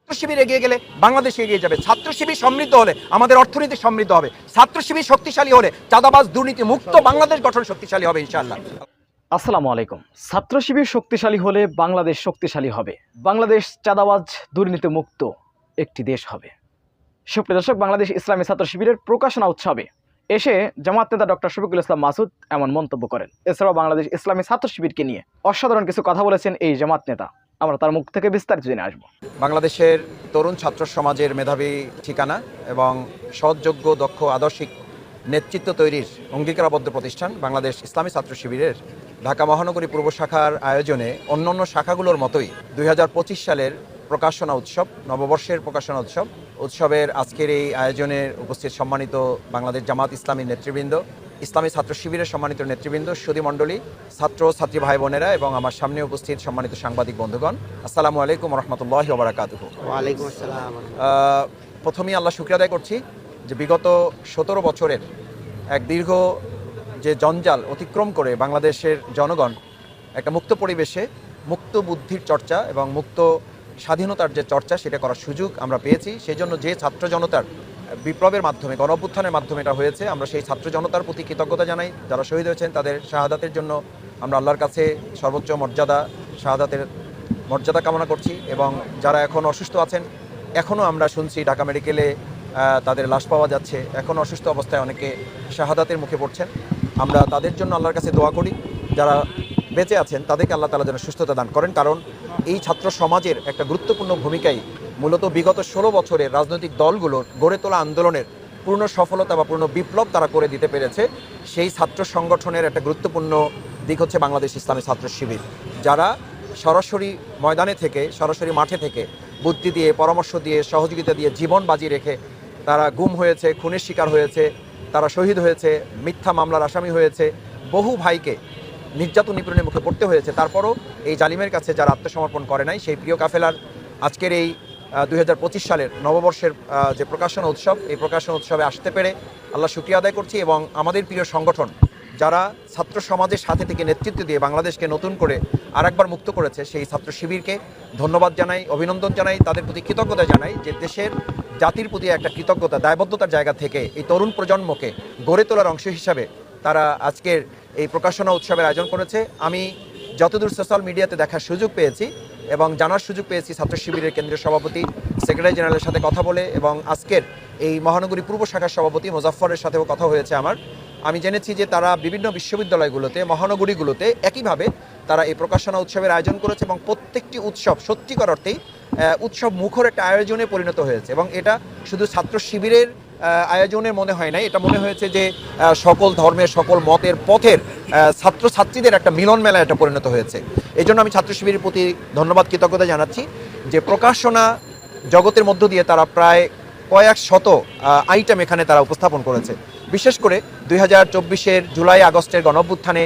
ছাত্র শিবির এগিয়ে গেলে বাংলাদেশ এগিয়ে যাবে। ছাত্র শিবির সমৃদ্ধ হলে আমাদের অর্থনীতি সমৃদ্ধ হবে। ছাত্র শিবির শক্তিশালী হলে চাঁদাবাজ দুর্নীতি মুক্ত বাংলাদেশ গঠন শক্তিশালী হবে ইনশাআল্লাহ। আসসালামু আলাইকুম। ছাত্র শিবির শক্তিশালী হলে বাংলাদেশ শক্তিশালী হবে, বাংলাদেশ চাঁদাবাজ দুর্নীতি মুক্ত একটি দেশ হবে। সুপ্রিয় দর্শক, বাংলাদেশ ইসলামী ছাত্র শিবিরের প্রকাশনা উৎসবে এসে জামাত নেতা ডক্টর শফিকুল ইসলাম মাসুদ এমন মন্তব্য করেন। এছাড়াও বাংলাদেশ ইসলামী ছাত্র শিবিরকে নিয়ে অসাধারণ কিছু কথা বলেছেন এই জামাত নেতা। আমরা তার মুখ থেকে বিস্তারিত জেনে আসবো। বাংলাদেশের তরুণ ছাত্র সমাজের মেধাবী ঠিকানা এবং সৎযোগ্য দক্ষ আদর্শিক নেতৃত্ব তৈরির অঙ্গীকারাবদ্ধ প্রতিষ্ঠান বাংলাদেশ ইসলামী ছাত্র শিবিরের ঢাকা মহানগরী পূর্ব শাখার আয়োজনে অন্যান্য শাখাগুলোর মতোই 2025 সালের প্রকাশনা উৎসব, নববর্ষের প্রকাশনা উৎসবের আজকের এই আয়োজনে উপস্থিত সম্মানিত বাংলাদেশ জামাত ইসলামী নেতৃবৃন্দ, ইসলামী ছাত্র শিবিরের সম্মানিত নেতৃবৃন্দ, সুধীমণ্ডলী, ছাত্র ছাত্রী ভাই বোনেরা এবং আমার সামনে উপস্থিত সম্মানিত সাংবাদিক বন্ধুগণ, আসসালামু আলাইকুম রহমতুল্লাহি ওয়া বারাকাতুহু। ওয়ালাইকুম আসসালাম। প্রথমেই আল্লাহ শুকরিয়া আদায় করছি যে বিগত 17 বছরের এক দীর্ঘ যে জঞ্জাল অতিক্রম করে বাংলাদেশের জনগণ একটা মুক্ত পরিবেশে মুক্ত বুদ্ধির চর্চা এবং মুক্ত স্বাধীনতার যে চর্চা সেটা করার সুযোগ আমরা পেয়েছি। সেই জন্য যে ছাত্র জনতার বিপ্লবের মাধ্যমে, গণ অভ্যুত্থানের মাধ্যমে এটা হয়েছে, আমরা সেই ছাত্র জনতার প্রতি কৃতজ্ঞতা জানাই। যারা শহীদ হয়েছেন তাদের শাহাদাতের জন্য আমরা আল্লাহর কাছে সর্বোচ্চ শাহাদাতের মর্যাদা কামনা করছি। এবং যারা এখন অসুস্থ আছেন, এখনও আমরা শুনছি ঢাকা মেডিকেলে তাদের লাশ পাওয়া যাচ্ছে, এখন অসুস্থ অবস্থায় অনেকে শাহাদাতের মুখে পড়ছেন। আমরা তাদের জন্য আল্লাহর কাছে দোয়া করি। যারা বেঁচে আছেন তাদেরকে আল্লাহ তাআলা যেন সুস্থতা দান করেন, কারণ এই ছাত্র সমাজের একটা গুরুত্বপূর্ণ ভূমিকাই মূলত বিগত 16 বছরের রাজনৈতিক দলগুলোর গড়ে তোলা আন্দোলনের পূর্ণ সফলতা বা পূর্ণ বিপ্লব তারা করে দিতে পেরেছে। সেই ছাত্র সংগঠনের একটা গুরুত্বপূর্ণ দিক হচ্ছে বাংলাদেশ ইসলামী ছাত্র শিবির, যারা সরাসরি ময়দানে থেকে, সরাসরি মাঠে থেকে বুদ্ধি দিয়ে, পরামর্শ দিয়ে, সহযোগিতা দিয়ে, জীবন বাজি রেখে তারা গুম হয়েছে, খুনের শিকার হয়েছে, তারা শহীদ হয়েছে, মিথ্যা মামলার আসামি হয়েছে, বহু ভাইকে নির্যাতন নিপীড়নের মুখে পড়তে হয়েছে। তারপরও এই জালিমের কাছে যারা আত্মসমর্পণ করে নাই, সেই প্রিয় কাফেলার আজকের এই 2025 সালের নববর্ষের যে প্রকাশনা উৎসব, এই প্রকাশনা উৎসবে আসতে পেরে আল্লাহ শুকরিয়া আদায় করছি। এবং আমাদের প্রিয় সংগঠন যারা ছাত্র সমাজের সাথে থেকে নেতৃত্ব দিয়ে বাংলাদেশকে নতুন করে আরেকবার মুক্ত করেছে, সেই ছাত্র শিবিরকে ধন্যবাদ জানাই, অভিনন্দন জানাই, তাদের প্রতি কৃতজ্ঞতা জানাই যে দেশের জাতির প্রতি একটা কৃতজ্ঞতা, দায়বদ্ধতার জায়গা থেকে এই তরুণ প্রজন্মকে গড়ে তোলার অংশ হিসাবে তারা আজকের এই প্রকাশনা উৎসবের আয়োজন করেছে। আমি যতদূর সোশ্যাল মিডিয়াতে দেখার সুযোগ পেয়েছি এবং জানার সুযোগ পেয়েছি ছাত্র শিবিরের কেন্দ্রীয় সভাপতি, সেক্রেটারি জেনারেলের সাথে কথা বলে, এবং আজকের এই মহানগরী পূর্ব শাখার সভাপতি মোজাফফরের সাথেও কথা হয়েছে আমার, আমি জেনেছি যে তারা বিভিন্ন বিশ্ববিদ্যালয়গুলোতে, মহানগরীগুলোতে একইভাবে তারা এই প্রকাশনা উৎসবের আয়োজন করেছে এবং প্রত্যেকটি উৎসব সত্যিকার অর্থেই উৎসব মুখর একটা আয়োজনে পরিণত হয়েছে। এবং এটা শুধু ছাত্র শিবিরের আয়োজনে মনে হয় নাই, এটা মনে হয়েছে যে সকল ধর্মের, সকল মতের, পথের ছাত্রছাত্রীদের একটা মিলন মেলায় এটা পরিণত হয়েছে। এই জন্য আমি ছাত্র শিবিরের প্রতি ধন্যবাদ, কৃতজ্ঞতা জানাচ্ছি যে প্রকাশনা জগতের মধ্য দিয়ে তারা প্রায় কয়েক শত আইটেম এখানে তারা উপস্থাপন করেছে। বিশেষ করে 2024-এর জুলাই আগস্টের গণঅভ্যুত্থানে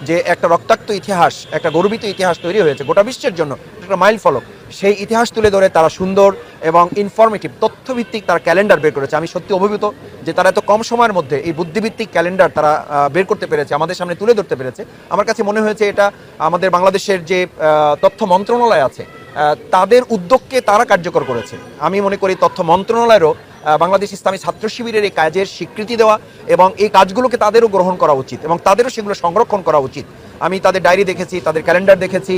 যে একটা রক্তাক্ত ইতিহাস, একটা গর্বিত ইতিহাস তৈরি হয়েছে গোটা বিশ্বের জন্য, একটা মাইল ফলক, সেই ইতিহাস তুলে ধরে তারা সুন্দর এবং ইনফরমেটিভ তথ্যভিত্তিক তারা ক্যালেন্ডার বের করেছে। আমি সত্যি অভিভূত যে তারা এত কম সময়ের মধ্যে এই বুদ্ধিভিত্তিক ক্যালেন্ডার তারা বের করতে পেরেছে, আমাদের সামনে তুলে ধরতে পেরেছে। আমার কাছে মনে হয়েছে এটা আমাদের বাংলাদেশের যে তথ্য মন্ত্রণালয় আছে তাদের উদ্যোগকে তারা কার্যকর করেছে। আমি মনে করি তথ্য মন্ত্রণালয়েরও বাংলাদেশ ইসলামী ছাত্র শিবিরের এই কাজের স্বীকৃতি দেওয়া এবং এই কাজগুলোকে তাদেরও গ্রহণ করা উচিত এবং তাদেরও সেগুলো সংরক্ষণ করা উচিত। আমি তাদের ডায়েরি দেখেছি, তাদের ক্যালেন্ডার দেখেছি,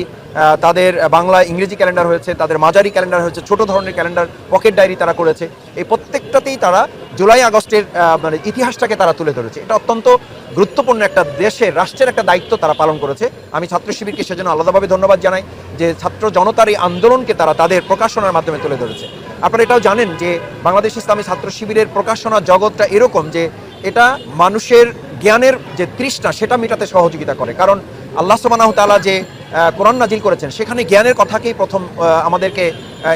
তাদের বাংলা ইংরেজি ক্যালেন্ডার হয়েছে, তাদের মাঝারি ক্যালেন্ডার হয়েছে, ছোট ধরনের ক্যালেন্ডার, পকেট ডায়েরি তারা করেছে। এই প্রত্যেকটাতেই তারা জুলাই আগস্টের মানে ইতিহাসটাকে তারা তুলে ধরেছে। এটা অত্যন্ত গুরুত্বপূর্ণ একটা দেশের, রাষ্ট্রের একটা দায়িত্ব তারা পালন করেছে। আমি ছাত্র শিবিরকে সেজন্য আলাদাভাবে ধন্যবাদ জানাই যে ছাত্র জনতার এই আন্দোলনকে তারা তাদের প্রকাশনার মাধ্যমে তুলে ধরেছে। আপনারা এটাও জানেন যে বাংলাদেশ ইসলামী ছাত্র শিবিরের প্রকাশনা জগৎটা এরকম যে এটা মানুষের জ্ঞানের যে তৃষ্ণা সেটা মেটাতে সহযোগিতা করে। কারণ আল্লাহ সুবহানাহু ওয়া তাআলা যে কোরআন নাজিল করেছেন সেখানে জ্ঞানের কথাকেই প্রথম আমাদেরকে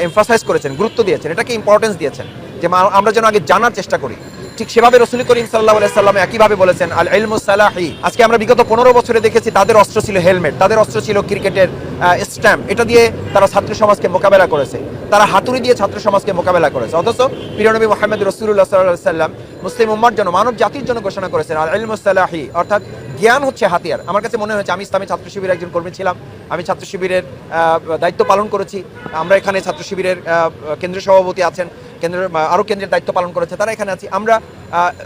এমফাসাইজ করেছেন, গুরুত্ব দিয়েছেন, এটাকে ইম্পর্টেন্স দিয়েছেন যে আমরা যেন আগে জানার চেষ্টা করি। ঠিক সেভাবে রাসূল করিম সাল্লাল্লাহু আলাইহি সাল্লাম একইভাবে বলেছেন আল ইলমু সালাহি। আজকে আমরা বিগত 15 বছরে দেখেছি তাদের অস্ত্র ছিল হেলমেট, তাদের অস্ত্র ছিল ক্রিকেটের স্ট্যাম্প। এটা দিয়ে তারা ছাত্র সমাজকে মোকাবেলা করেছে, তারা হাতুড়ি দিয়ে ছাত্র সমাজকে মোকাবেলা করেছে। অথচ প্রিয় নবী মুহাম্মদ রাসূলুল্লাহ সাল্লাল্লাহু আলাইহি সাল্লাম মুসলিম উম্মার জন্য, মানব জাতির জন্য ঘোষণা করেছেন আল ইলমু সালাহি, অর্থাৎ জ্ঞান হচ্ছে হাতিয়ার। আমার কাছে মনে হয়েছে, আমি ইসলামী ছাত্র শিবিরের একজন কর্মী ছিলাম, আমি ছাত্র শিবিরের দায়িত্ব পালন করেছি। আমরা এখানে ছাত্র শিবিরের কেন্দ্রীয় সভাপতি আছেন, আরও কেন্দ্রের দায়িত্ব পালন করেছে, তারা এখানে আছি। আমরা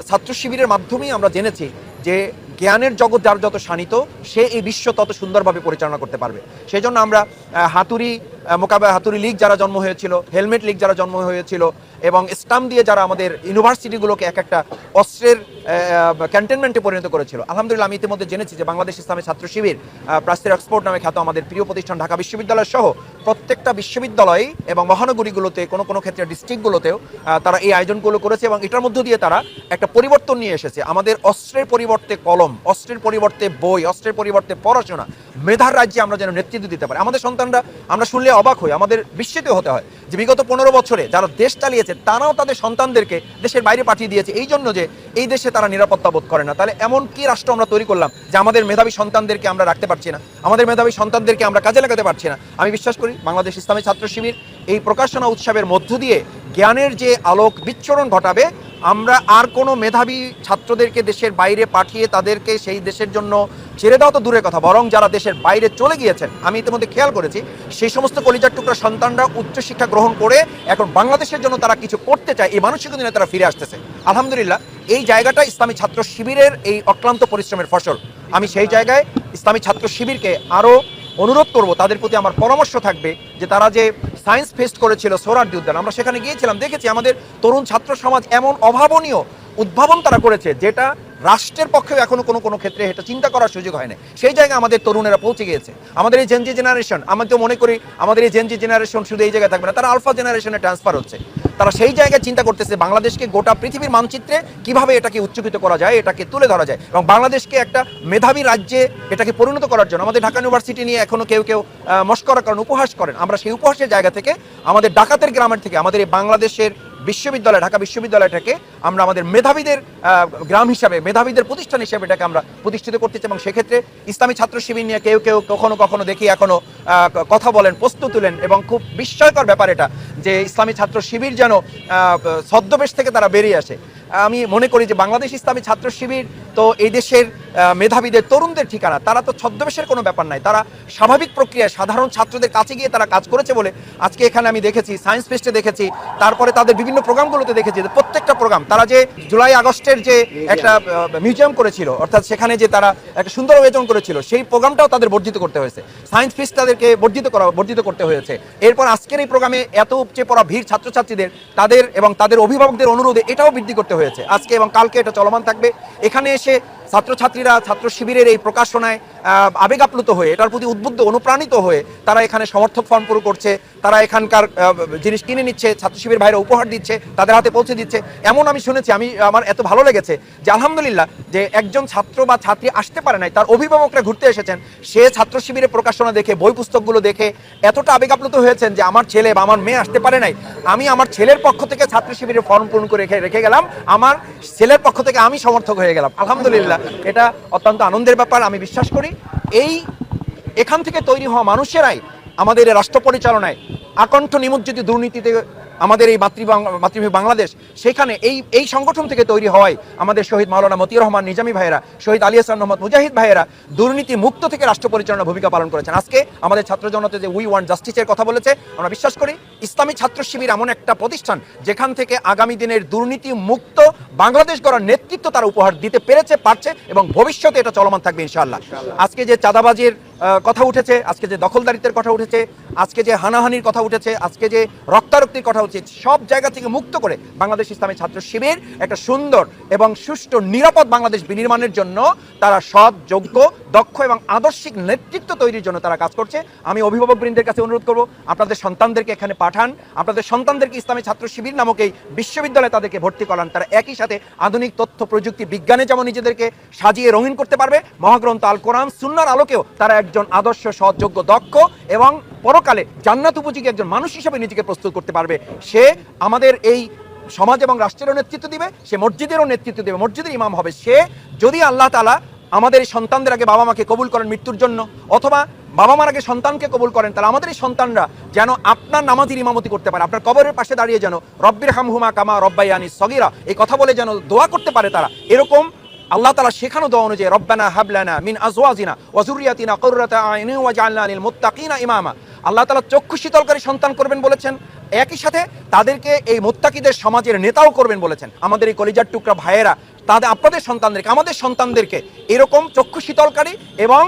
ছাত্র শিবিরের মাধ্যমেই আমরা জেনেছি যে জ্ঞানের জগৎ যার যত শানিত, সে এই বিশ্ব তত সুন্দরভাবে পরিচালনা করতে পারবে। সেই জন্য আমরা হাতুড়ি লীগ যারা জন্ম হয়েছিল, হেলমেট লীগ যারা জন্ম হয়েছিল, এবং স্টাম্প দিয়ে যারা আমাদের ইউনিভার্সিটিগুলোকে এক একটা অস্ত্রের ক্যান্টনমেন্টে পরিণত করেছিল, আলহামদুলিল্লাহ আমি ইতিমধ্যে জেনেছি যে বাংলাদেশ ইসলামী ছাত্র শিবির, প্রাচ্যের এক্সপোর্ট নামে খ্যাত আমাদের প্রিয় প্রতিষ্ঠান ঢাকা বিশ্ববিদ্যালয় সহ প্রত্যেকটা বিশ্ববিদ্যালয় এবং মহানগরীগুলোতে, কোনো কোনো ক্ষেত্রে ডিস্ট্রিক্টগুলোতেও তারা এই আয়োজনগুলো করেছে, এবং এটার মধ্য দিয়ে তারা একটা পরিবর্তন নিয়ে এসেছে। আমাদের অস্ত্রের পরিবর্তে কলম, অস্ত্রের পরিবর্তে বই, অস্ত্রের পরিবর্তে পড়াশোনা, মেধার রাজ্যে আমরা যেন নেতৃত্ব দিতে পারি। আমাদের সন্তানরা, আমরা শুনলে অবাক হই, আমাদের বিস্মিত হতে হয় যে বিগত 15 বছরে যারা দেশ চালিয়েছে তারাও তাদের সন্তানদেরকে দেশের বাইরে পাঠিয়ে দিয়েছে এই জন্য যে এই দেশে তারা নিরাপত্তা বোধ করে না। তাহলে এমন কি রাষ্ট্র আমরা তৈরি করলাম যে আমাদের মেধাবী সন্তানদেরকে আমরা রাখতে পারছি না, আমাদের মেধাবী সন্তানদেরকে আমরা কাজে লাগাতে পারছি না? আমি বিশ্বাস করি বাংলাদেশ ইসলামী ছাত্র শিবির এই প্রকাশনা উৎসবের মধ্য দিয়ে জ্ঞানের যে আলোক বিচ্ছুরণ ঘটাবে, আমরা আর কোনো মেধাবী ছাত্রদেরকে দেশের বাইরে পাঠিয়ে তাদেরকে সেই দেশের জন্য ছেড়ে দেওয়া তো দূরের কথা, বরং যারা দেশের বাইরে চলে গিয়েছেন, আমি ইতিমধ্যে খেয়াল করেছি সেই সমস্ত কলিজার টুকরা সন্তানরা উচ্চশিক্ষা গ্রহণ করে এখন বাংলাদেশের জন্য তারা কিছু করতে চায়, এই মানসিকতা নিয়ে তারা ফিরে আসতেছে। আলহামদুলিল্লাহ, এই জায়গাটা ইসলামী ছাত্র শিবিরের এই অক্লান্ত পরিশ্রমের ফসল। আমি সেই জায়গায় ইসলামী ছাত্র শিবিরকে আরও অনুরোধ করব, তাদের প্রতি আমার পরামর্শ থাকবে যে তারা যে সায়েন্স ফেস্ট করেছিল সোহরাওয়ার্দী উদ্যান, আমরা সেখানে গিয়েছিলাম, দেখেছি আমাদের তরুণ ছাত্র সমাজ এমন অভাবনীয় উদ্ভাবন তারা করেছে যেটা রাষ্ট্রের পক্ষেও এখনো কোনো ক্ষেত্রে এটা চিন্তা করার সুযোগ হয় না। সেই জায়গায় আমাদের তরুণেরা পৌঁছে গিয়েছে। আমাদের এই জেনজি জেনারেশন, আমি তো মনে করি আমাদের এই জেনজি জেনারেশন শুধু এই জায়গায় থাকবে না, তারা আলফা জেনারেশনে ট্রান্সফার হচ্ছে। তারা সেই জায়গায় চিন্তা করতেছে বাংলাদেশকে গোটা পৃথিবীর মানচিত্রে কিভাবে এটাকে উচ্চকিত করা যায়, এটাকে তুলে ধরা যায়, এবং বাংলাদেশকে একটা মেধাবী রাজ্যে এটাকে পরিণত করার জন্য। আমাদের ঢাকা ইউনিভার্সিটি নিয়ে এখনো কেউ মস্করা করেন, উপহাস করেন। আমরা সেই উপহাসের জায়গা থেকে, আমাদের ডাকাতের গ্রামের থেকে, আমাদের এই বাংলাদেশের বিশ্ববিদ্যালয়, ঢাকা বিশ্ববিদ্যালয়টাকে আমরা আমাদের মেধাবীদের গ্রাম হিসাবে, মেধাবীদের প্রতিষ্ঠান হিসাবে এটাকে আমরা প্রতিষ্ঠিত করতে চাই। এবং সেক্ষেত্রে ইসলামী ছাত্র শিবির নিয়ে কেউ কখনো দেখি এখনো কথা বলেন, প্রস্তুত তুলেন, এবং খুব বিস্ময়কর ব্যাপার এটা যে ইসলামী ছাত্র শিবির যেন ছদ্মবেশ থেকে তারা বেরিয়ে আসে। আমি মনে করি যে বাংলাদেশ ইসলামী ছাত্র শিবির তো এই দেশের মেধাবীদের, তরুণদের ঠিকানা। তারা তো ছদ্মবেশের কোনো ব্যাপার নাই, তারা স্বাভাবিক প্রক্রিয়ায় সাধারণ ছাত্রদের কাছে গিয়ে তারা কাজ করেছে বলে আজকে এখানে আমি দেখেছি, সায়েন্স ফেস্টে দেখেছি, তারপরে তাদের বিভিন্ন প্রোগ্রামগুলোতে দেখেছি, প্রত্যেকটা প্রোগ্রাম তারা যে জুলাই আগস্টের যে একটা মিউজিয়াম করেছিল, অর্থাৎ সেখানে যে তারা একটা সুন্দর আয়োজন করেছিল, সেই প্রোগ্রামটাও তাদের বর্জিত করতে হয়েছে। সায়েন্স ফেস্ট তাদেরকে বর্জিত করতে হয়েছে। এরপর আজকের এই প্রোগ্রামে এত উপচে পড়া ভিড় ছাত্রছাত্রীদের, তাদের এবং তাদের অভিভাবকদের অনুরোধে এটাও বৃদ্ধি করতে হয়েছে। আজকে এবং কালকে এটা চলমান থাকবে। এখানে এসে ছাত্রছাত্রীরা ছাত্র শিবিরের এই প্রকাশনায় আবেগ আপ্লুত হয়ে, এটার প্রতি উদ্বুদ্ধ, অনুপ্রাণিত হয়ে তারা এখানে সমর্থক ফর্ম পুরো করছে, তারা এখানকার জিনিস কিনে নিচ্ছে, ছাত্র শিবির ভাইরা উপহার দিচ্ছে, তাদের হাতে পৌঁছে দিচ্ছে। এমন আমি শুনেছি, আমার এত ভালো লেগেছে যে আলহামদুলিল্লাহ যে একজন ছাত্র বা ছাত্রী আসতে পারে নাই, তার অভিভাবকরা ঘুরতে এসেছেন, সে ছাত্র শিবিরের প্রকাশনা দেখে, বই পুস্তকগুলো দেখে এতটা আবেগ আপ্লুত হয়েছেন যে আমার ছেলে বা আমার মেয়ে আসতে পারে নাই, আমি আমার ছেলের পক্ষ থেকে ছাত্র শিবিরের ফর্ম পূরণ করে রেখে গেলাম, আমার ছেলের পক্ষ থেকে আমি সমর্থক হয়ে গেলাম। আলহামদুলিল্লাহ, এটা অত্যন্ত আনন্দের ব্যাপার। আমি বিশ্বাস করি এখান থেকে তৈরি হওয়া মানুষেরাই আমাদের এই রাষ্ট্র পরিচালনায় আকণ্ঠ নিমজ্জিত দুর্নীতিতে আমাদের এই মাতৃভূমি বাংলাদেশ, সেখানে এই সংগঠন থেকে তৈরি হওয়ায় আমাদের শহীদ মাওলানা মতিউর রহমান নিজামী ভাইয়েরা, শহীদ আলী হাসান মোহাম্মদ মুজাহিদ ভাইয়েরা দুর্নীতি মুক্ত থেকে রাষ্ট্র পরিচালনার ভূমিকা পালন করেছেন। আজকে আমাদের ছাত্র জনতা যে উই ওয়ান্ট জাস্টিসের কথা বলেছে, আমরা বিশ্বাস করি ইসলামী ছাত্র শিবির এমন একটা প্রতিষ্ঠান যেখান থেকে আগামী দিনের দুর্নীতি মুক্ত বাংলাদেশ গড়ার নেতৃত্ব তারা উপহার দিতে পেরেছে, পারছে, এবং ভবিষ্যতে এটা চলমান থাকবে ইনশাআল্লাহ। আজকে যে চাঁদাবাজির কথা উঠেছে, আজকে যে দখলদারিত্বের কথা উঠেছে, আজকে যে হানাহানির কথা উঠেছে, আজকে যে রক্তারক্তির কথা উঠেছে, সব জায়গা থেকে মুক্ত করে বাংলাদেশ ইসলামী ছাত্র শিবির একটা সুন্দর এবং সুষ্ঠু নিরাপদ বাংলাদেশ বিনির্মাণের জন্য তারা সৎ, যোগ্য, দক্ষ এবং আদর্শিক নেতৃত্ব তৈরির জন্য তারা কাজ করছে। আমি অভিভাবকবৃন্দের কাছে অনুরোধ করব, আপনাদের সন্তানদেরকে এখানে পাঠান, আপনাদের সন্তানদেরকে ইসলামী ছাত্র শিবির নামক এই বিশ্ববিদ্যালয়ে তাদেরকে ভর্তি করান। তারা একই সাথে আধুনিক তথ্য প্রযুক্তি বিজ্ঞানে যেমন নিজেদেরকে সাজিয়ে রঙিন করতে পারবে, মহাগ্রন্থ আল কোরআন সুন্নাহর আলোকেও তারা একজন আদর্শ, সৎ, যোগ্য, দক্ষ এবং পরকালে জান্নাত উপযোগী একজন মানুষ হিসেবে নিজেকে প্রস্তুত করতে পারবে। সে আমাদের এই সমাজ এবং রাষ্ট্রেরও নেতৃত্ব দিবে, সে মসজিদেরও নেতৃত্ব দেবে, মসজিদের ইমাম হবে। সে যদি আল্লাহ তাআলা আমাদের এই সন্তানদের আগে বাবা মাকে কবুল করেন মৃত্যুর জন্য, অথবা বাবা মার আগে সন্তানকে কবুল করেন, তাহলে আমাদের এই সন্তানরা যেন আপনার নামাজের ইমামতি করতে পারে, আপনার কবরের পাশে দাঁড়িয়ে যেন রব্বির হামহুমা কামা রব্বায়ানি সগীরা এই কথা বলে যেন দোয়া করতে পারে। তারা এরকম আল্লাহ তাআলা শেখানো দোয়া অনুযায়ী রব্বানা হাবলানা মিন আজওয়াজিনা ওয়া যুররিয়াতিনা কুররাতা আয়ুনিন ওয়াজআলনা লিল মুত্তাকিনা ইমামা। আল্লাহ তাআলা চক্ষু শীতলকারী সন্তান করবেন বলেছেন, একই সাথে তাদেরকে এই মুত্তাকিদের সমাজের নেতাও করবেন বলেছেন। আমাদের এই কলিজার টুকরা ভাইয়েরা তাদের আপনাদের সন্তানদেরকে, আমাদের সন্তানদেরকে এরকম চক্ষু শীতলকারী এবং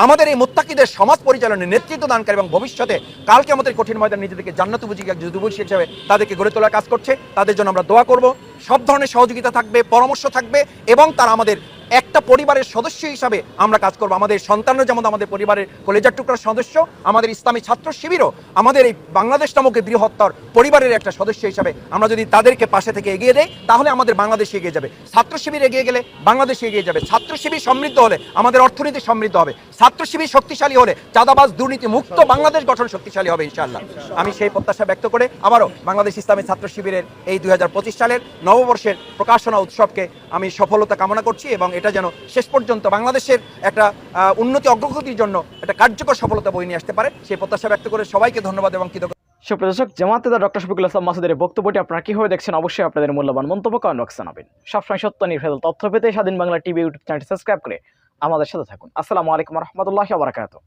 আমাদের এই মুত্তাকিদের সমাজ পরিচালনার নেতৃত্ব দানকারী এবং ভবিষ্যতে কালকে আমাদের কঠিন ময়দান নিজেদেরকে জান্নাত উপযোগী এক যুবক হিসেবে তাদেরকে গড়ে তোলার কাজ করছে। তাদের জন্য আমরা দোয়া করব, সব ধরনের সহযোগিতা থাকবে, পরামর্শ থাকবে এবং তারা আমাদের একটা পরিবারের সদস্য হিসাবে আমরা কাজ করব। আমাদের সন্তানরা যেমন আমাদের পরিবারের কলেজার টুকরার সদস্য, আমাদের ইসলামী ছাত্র শিবিরও আমাদের এই বাংলাদেশ নামক এই বৃহত্তর পরিবারের একটা সদস্য হিসাবে আমরা যদি তাদেরকে পাশে থেকে এগিয়ে দেই তাহলে আমাদের বাংলাদেশ এগিয়ে যাবে। ছাত্র শিবির এগিয়ে গেলে বাংলাদেশ এগিয়ে যাবে। ছাত্র শিবির সমৃদ্ধ হলে আমাদের অর্থনীতি সমৃদ্ধ হবে। ছাত্র শিবির শক্তিশালী হলে চাঁদাবাজ দুর্নীতি মুক্ত বাংলাদেশ গঠন শক্তিশালী হবে ইনশাআল্লাহ। আমি সেই প্রত্যাশা ব্যক্ত করে আবারও বাংলাদেশ ইসলামী ছাত্র শিবিরের এই 2025 সালের নববর্ষের প্রকাশনা উৎসবকে আমি সফলতা কামনা করছি এবং এটা যেন শেষ পর্যন্ত বাংলাদেশের একটা উন্নতি অগ্রগতির জন্য একটা কার্যকর সফলতা বয়ে নিয়ে আসতে পারে, সেই প্রত্যাশা ব্যক্ত করে সবাইকে ধন্যবাদ এবং কৃতজ্ঞতা। সুপ্রিয় দর্শক, জামায়াতের ডক্টর শফিকুল ইসলাম মাসুদের এই বক্তব্যটি আপনারা কিভাবে দেখছেন অবশ্যই আপনাদের মূল্যবান মন্তব্য কমেন্ট বক্সে জানাবেন। সবসময় সত্য নির্ভেজাল তথ্য পেতে স্বাধীন বাংলা টিভি ইউটিউব চ্যানেলটি সাবস্ক্রাইব করে আমাদের সাথে থাকুন। আসসালামু আলাইকুম ওয়া রাহমাতুল্লাহি ওয়া বারাকাতুহু।